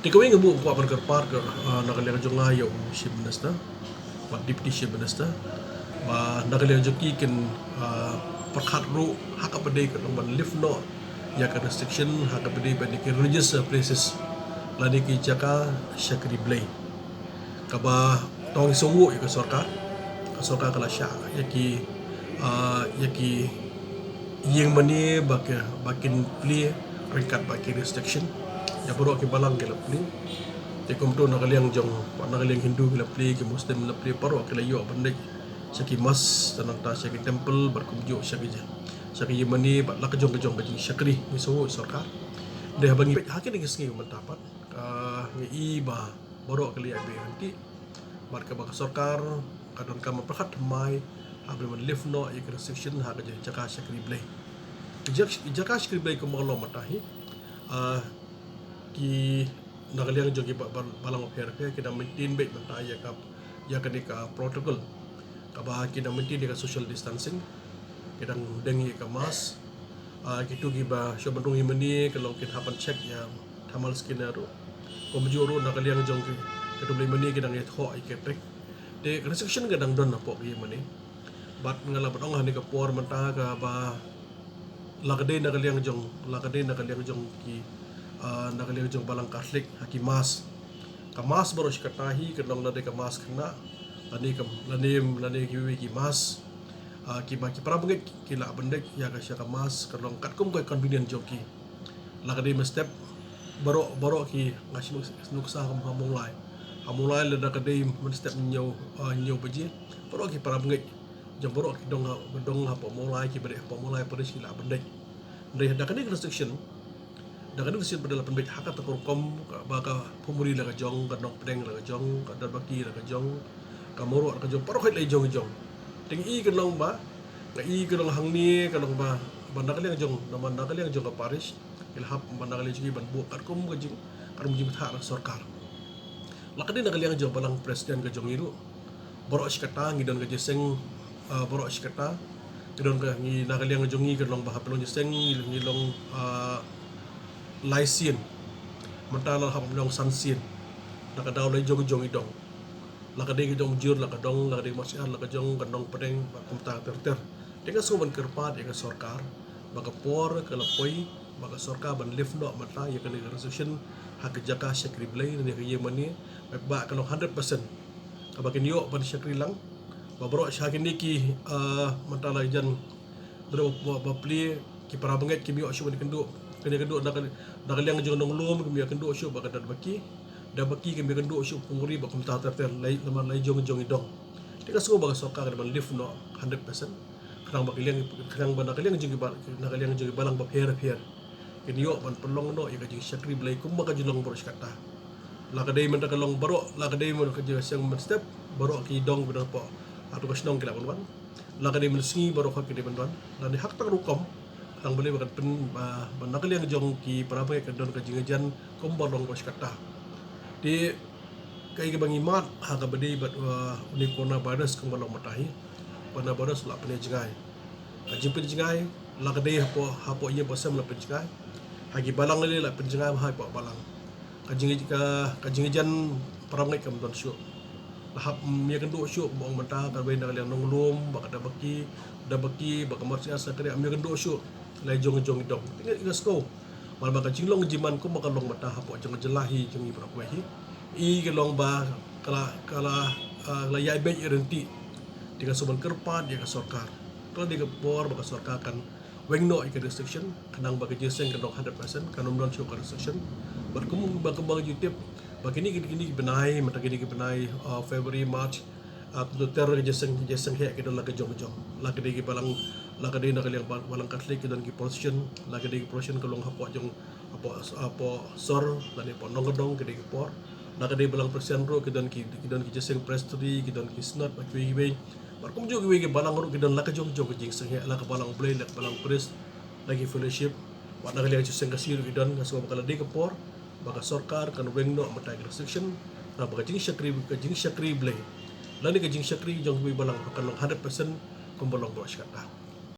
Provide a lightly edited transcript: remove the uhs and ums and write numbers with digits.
Tikawin nga buong kwa berkerpar ke nakalir jong ngayo si minister, wat deputy si minister, nakalir jong kikin perkhat ru hak apade ke nomban lift no ya ke restriction hak apade bani ke religious places lani ki jaka syakri blay kaba tong sungu ya ke sorka kala sya yaki yang mani bakin pli ringkat bakin restriction ya boro ki balang ke lapli te komto nakaliang jong nakaliang Hindu ke lapli ke Muslim lapli paro ke layo bandai syaki mas tanang ta syaki temple berkumjo syaki yemani bat lakajong kajong kajing syakri ni sungu sorka de habangi hakin ngi sngi mentapat ngi iba boro ke liya be nanti bar ka baka sorkar kadon kama prakat mai habri man lift no ik restriction ha ka jaka syakri blay jaka syakri blay ko malo matahi ki nakaliang jogi balang of hair kita maintain baik mata ya ka protocol kaba kita maintain ka social distancing kita dengi ka mas kitu giba syobandung himani kalau kita hapan check ya thamal skinero komjoro nakaliang jong ki ketu beli mani kita nget ho iketek de restriction gadang don apo ki mani bat ngala batong hani ka por mata ka ba lakade nakaliang jong ki nakaliang jong balang Catholic hakimas kamas baru sikatahi kenong nade kamas kena lani ki mas ki para bangit kila bendek ya ka sya kamas kenong kat kum ko convenient joki lakade step baro ki ngasim nuksa hamulai le nakade step nyau baji baro ki para bangit jong baro ki dong ha pamulai ki bade pamulai pada sila bendek ndai dakane restriction dakan kasi padala penbait hakat takor kom baka pumuri la jong kanong pedeng la jong kadar baki la jong kamoro ka jong paro khait lai jong ting i kanong ba kanong hangni kanong ba bandakali jong naman nakali jong ka parish ilhap bandakali jong ban bu kat kom ka jing karum jing tha na sarkar lakadi nakali jong balang presiden ka jong iru boro sikata ngidon ka jeseng boro sikata ngidon ka ngi nakali jong ngi kanong ba hapelong jeseng ngilong laisien mentala ham dong sansin nakadaw lay jong idong lakade jong jur lakadong lakade masih lakajong kanong pedeng kumta ter dengan suman kerpat ya sorkar baka por kalapoi baka sorkar ban lift no mata ya kan resolution hak jaka syakri blay ni ke yemani ba kalau 100% kabakin yo ban syakri lang babro syakin ki mentala jan bro bapli ki para banget ki yo syuman kendu kena kedua nakaliang jong nong lom kemi akan dua syuk bakal baki kemi akan dua syuk punguri bakum ta ter lai leman lai jong idong tika semua baga soka kada lift no 100% kadang bakaliang kadang nakaliang jong balang bab hair kini yo ban pelong no ika jing syakri blai kum baka julong boros kata lakadai men takalong baro lakadai men kerja yang step baro ki dong benar po atau kasnong kila ban lakadai men singi baro ka kidi ban dan hak tak rukom ang boleh bakat pen nakali yang jong ki parapa ka don ka jingajan kombalong ko kata di kai ka bangimat ha ka badi bat uni kona badas kombalong matahi pana badas la pen jingai jimpen jingai la ka dei hapo iya pasam la pen jingai hagi balang le la pen jingai ha pa balang ka jingajan parangai kam don syu lahap mi kan do syu bong mata ka bain nakali nong lum baka dabaki baka marsia sa kare mi kan do syu lai jong idong ingat sko mal baka jinglong jiman ko makalong mata hapo jong jelahi jong ibra kwehi i gelong ba kala layai be irenti diga suban kerpat dia ka sorkar kalau diga bor baka sorkar kan wengno ik restriction kanang baka jeseng kanong 100% kanom don show restriction berkum baka bang youtube bagini gini benai mata gini benai February March to terror jeseng he ke dalam jong lagi di balang lagi nakaliang balang Catholic dan ki position lagi di position kalong hapo jong apo sor dan po nongodong ke di por lagi di balang presiden ro ke dan ki jeseng prestri ke dan ki snot bakwi we barkum jo we balang ro ke dan laka jong jing seng he laka balang play laka balang pres lagi fellowship wat nakaliang jeseng kasir ke dan kaso bakal di ke por baka sorkar kan wengno mata restriction na baka jing syakri blay lani ka jing syakri jong wi balang akan 100% kumbalong boros kata